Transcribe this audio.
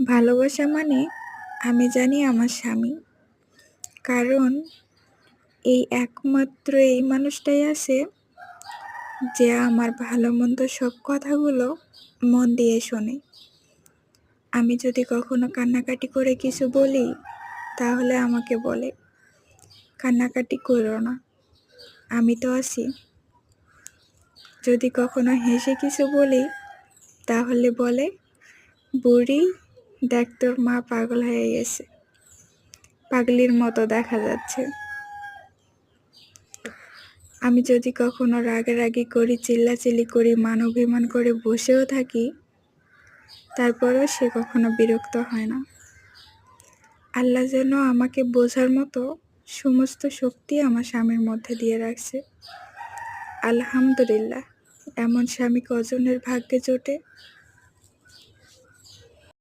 ভালোবাসা মানে আমি জানি আমার স্বামী। কারণ একমাত্র এই মানুষটাই আছে যে আমার ভালো-মন্দ সব কথাগুলো মন দিয়ে শোনে। আমি যদি কখনো কান্নাকাটি করে কিছু বলি, তাহলে আমাকে বলে, "কান্নাকাটি করো না, আমি তো আছি।" যদি কখনো হেসে কিছু বলি, তাহলে বলে, "বুড়ি, দেখ তোর মা পাগল হয়ে গেছে। পাগলির মতো দেখা যাচ্ছে।" আমি যদি কখনো রাগারাগি করি, চিল্লাচিল্লি করি, মান অভিমান করে বসেও থাকি, তারপরেও সে কখনো বিরক্ত হয় না। আল্লাহ যেন আমাকে বোঝার মতো সমস্ত শক্তি আমার স্বামীর মধ্যে দিয়ে রাখছে। আলহামদুলিল্লাহ, এমন স্বামী কজনের ভাগ্যে জোটে?